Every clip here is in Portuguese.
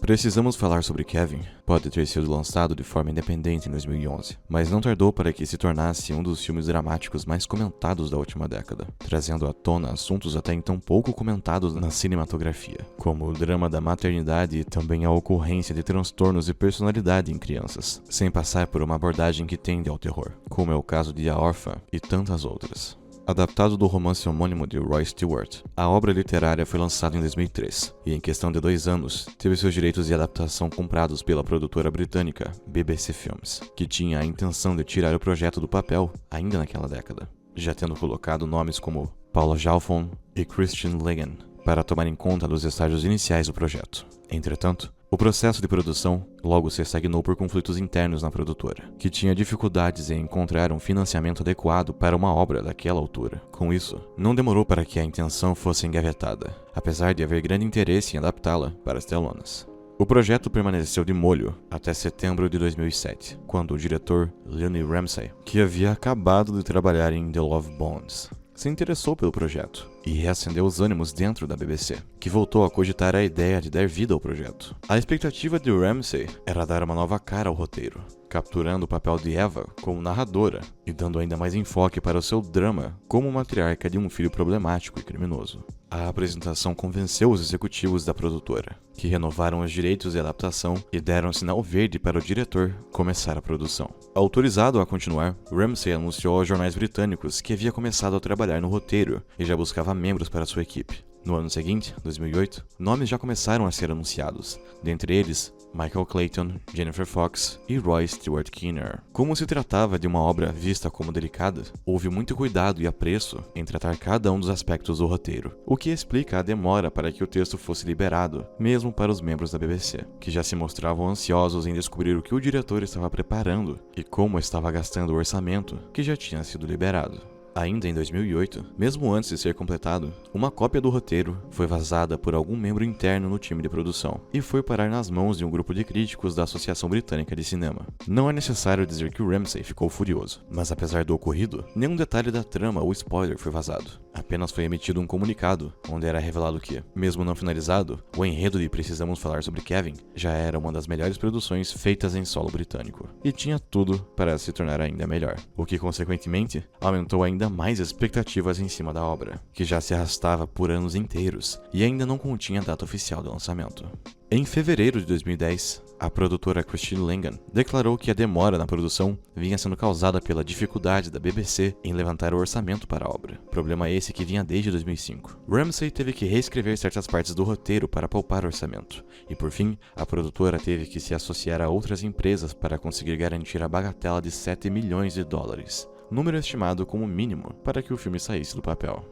Precisamos falar sobre Kevin. Pode ter sido lançado de forma independente em 2011, mas não tardou para que se tornasse um dos filmes dramáticos mais comentados da última década, trazendo à tona assuntos até então pouco comentados na cinematografia, como o drama da maternidade e também a ocorrência de transtornos de personalidade em crianças, sem passar por uma abordagem que tende ao terror, como é o caso de A Órfã e tantas outras. Adaptado do romance homônimo de Roy Stewart, a obra literária foi lançada em 2003 e, em questão de 2 anos, teve seus direitos de adaptação comprados pela produtora britânica BBC Films, que tinha a intenção de tirar o projeto do papel ainda naquela década, já tendo colocado nomes como Paula Jalfon e Christian Legan para tomar em conta dos estágios iniciais do projeto. Entretanto, o processo de produção logo se estagnou por conflitos internos na produtora, que tinha dificuldades em encontrar um financiamento adequado para uma obra daquela altura. Com isso, não demorou para que a intenção fosse engavetada, apesar de haver grande interesse em adaptá-la para as telonas. O projeto permaneceu de molho até setembro de 2007, quando o diretor Leonie Ramsay, que havia acabado de trabalhar em The Love Bones, se interessou pelo projeto e reacendeu os ânimos dentro da BBC, que voltou a cogitar a ideia de dar vida ao projeto. A expectativa de Ramsay era dar uma nova cara ao roteiro, capturando o papel de Eva como narradora e dando ainda mais enfoque para o seu drama como matriarca de um filho problemático e criminoso. A apresentação convenceu os executivos da produtora, que renovaram os direitos de adaptação e deram sinal verde para o diretor começar a produção. Autorizado a continuar, Ramsay anunciou aos jornais britânicos que havia começado a trabalhar no roteiro e já buscava membros para sua equipe. No ano seguinte, 2008, nomes já começaram a ser anunciados, dentre eles Michael Clayton, Jennifer Fox e Roy Stewart Kinnear. Como se tratava de uma obra vista como delicada, houve muito cuidado e apreço em tratar cada um dos aspectos do roteiro, o que explica a demora para que o texto fosse liberado, mesmo para os membros da BBC, que já se mostravam ansiosos em descobrir o que o diretor estava preparando e como estava gastando o orçamento que já tinha sido liberado. Ainda em 2008, mesmo antes de ser completado, uma cópia do roteiro foi vazada por algum membro interno no time de produção e foi parar nas mãos de um grupo de críticos da Associação Britânica de Cinema. Não é necessário dizer que Ramsay ficou furioso, mas apesar do ocorrido, nenhum detalhe da trama ou spoiler foi vazado. Apenas foi emitido um comunicado, onde era revelado que, mesmo não finalizado, o enredo de Precisamos Falar sobre Kevin já era uma das melhores produções feitas em solo britânico, e tinha tudo para se tornar ainda melhor, o que consequentemente aumentou ainda mais expectativas em cima da obra, que já se arrastava por anos inteiros e ainda não continha data oficial de lançamento. Em fevereiro de 2010, a produtora Christine Langan declarou que a demora na produção vinha sendo causada pela dificuldade da BBC em levantar o orçamento para a obra, problema esse que vinha desde 2005. Ramsay teve que reescrever certas partes do roteiro para poupar orçamento, e por fim, a produtora teve que se associar a outras empresas para conseguir garantir a bagatela de 7 milhões de dólares, número estimado como mínimo para que o filme saísse do papel.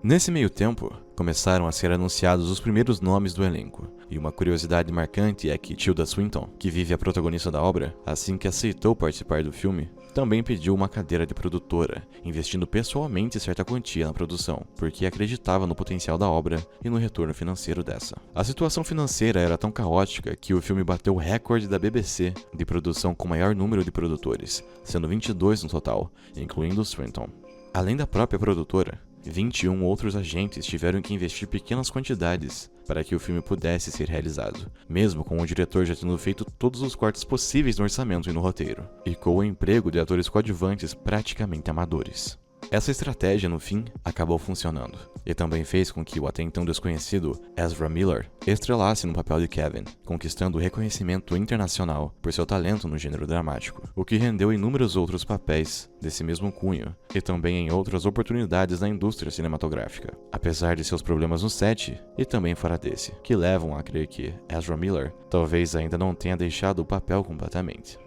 Nesse meio tempo, começaram a ser anunciados os primeiros nomes do elenco, e uma curiosidade marcante é que Tilda Swinton, que vive a protagonista da obra, assim que aceitou participar do filme, também pediu uma cadeira de produtora, investindo pessoalmente certa quantia na produção, porque acreditava no potencial da obra e no retorno financeiro dessa. A situação financeira era tão caótica que o filme bateu o recorde da BBC de produção com maior número de produtores, sendo 22 no total, incluindo Swinton. Além da própria produtora, 21 outros agentes tiveram que investir pequenas quantidades para que o filme pudesse ser realizado, mesmo com o diretor já tendo feito todos os cortes possíveis no orçamento e no roteiro, e com o emprego de atores coadjuvantes praticamente amadores. Essa estratégia, no fim, acabou funcionando, e também fez com que o até então desconhecido Ezra Miller estrelasse no papel de Kevin, conquistando reconhecimento internacional por seu talento no gênero dramático, o que rendeu inúmeros outros papéis desse mesmo cunho, e também em outras oportunidades na indústria cinematográfica, apesar de seus problemas no set e também fora desse, que levam a crer que Ezra Miller talvez ainda não tenha deixado o papel completamente.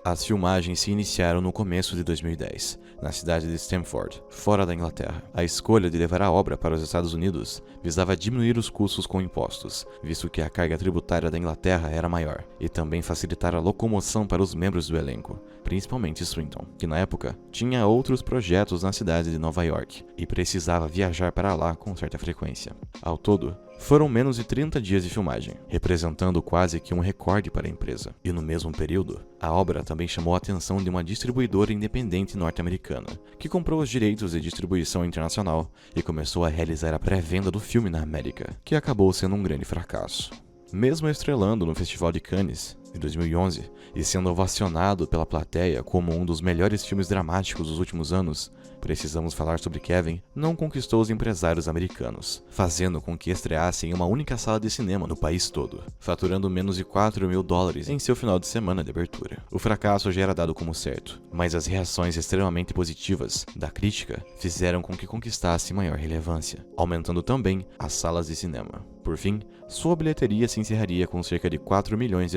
As filmagens se iniciaram no começo de 2010, na cidade de Stamford, fora da Inglaterra. A escolha de levar a obra para os Estados Unidos visava diminuir os custos com impostos, visto que a carga tributária da Inglaterra era maior, e também facilitar a locomoção para os membros do elenco, principalmente Swinton, que na época tinha outros projetos na cidade de Nova York e precisava viajar para lá com certa frequência. Ao todo, foram menos de 30 dias de filmagem, representando quase que um recorde para a empresa. E no mesmo período, a obra também chamou a atenção de uma distribuidora independente norte-americana, que comprou os direitos de distribuição internacional e começou a realizar a pré-venda do filme na América, que acabou sendo um grande fracasso. Mesmo estrelando no Festival de Cannes em 2011 e sendo ovacionado pela plateia como um dos melhores filmes dramáticos dos últimos anos, Precisamos Falar sobre Kevin não conquistou os empresários americanos, fazendo com que estreasse em uma única sala de cinema no país todo, faturando menos de $4 mil em seu final de semana de abertura. O fracasso já era dado como certo, mas as reações extremamente positivas da crítica fizeram com que conquistasse maior relevância, aumentando também as salas de cinema. Por fim, sua bilheteria se encerraria com cerca de $4 milhões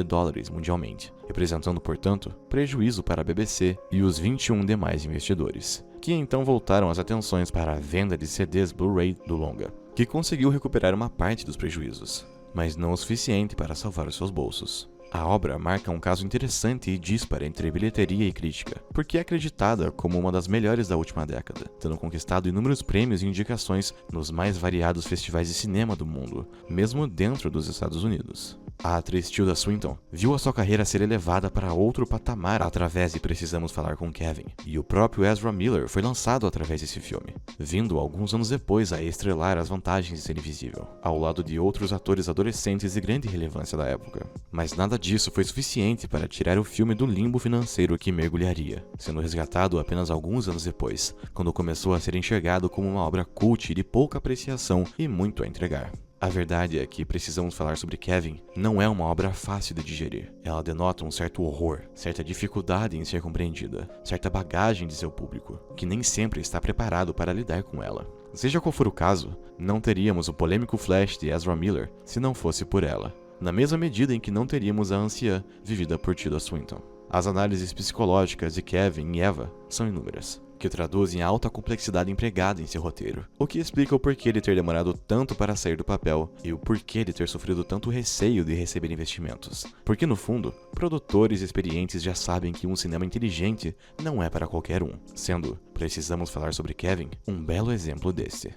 mundialmente, representando, portanto, prejuízo para a BBC e os 21 demais investidores, que então voltaram as atenções para a venda de CDs Blu-ray do longa, que conseguiu recuperar uma parte dos prejuízos, mas não o suficiente para salvar os seus bolsos. A obra marca um caso interessante e disparo entre bilheteria e crítica, porque é acreditada como uma das melhores da última década, tendo conquistado inúmeros prêmios e indicações nos mais variados festivais de cinema do mundo, mesmo dentro dos Estados Unidos. A atriz Tilda Swinton viu a sua carreira ser elevada para outro patamar através de Precisamos Falar com Kevin, e o próprio Ezra Miller foi lançado através desse filme, vindo alguns anos depois a estrelar as vantagens de ser invisível, ao lado de outros atores adolescentes de grande relevância da época. Mas nada disso foi suficiente para tirar o filme do limbo financeiro que mergulharia, sendo resgatado apenas alguns anos depois, quando começou a ser enxergado como uma obra cult de pouca apreciação e muito a entregar. A verdade é que Precisamos Falar sobre Kevin não é uma obra fácil de digerir. Ela denota um certo horror, certa dificuldade em ser compreendida, certa bagagem de seu público, que nem sempre está preparado para lidar com ela. Seja qual for o caso, não teríamos o polêmico Flash de Ezra Miller se não fosse por ela, na mesma medida em que não teríamos a anciã vivida por Tilda Swinton. As análises psicológicas de Kevin e Eva são inúmeras, que traduzem a alta complexidade empregada em seu roteiro, o que explica o porquê de ter demorado tanto para sair do papel e o porquê de ter sofrido tanto receio de receber investimentos. Porque no fundo, produtores experientes já sabem que um cinema inteligente não é para qualquer um, sendo Precisamos Falar sobre Kevin um belo exemplo desse.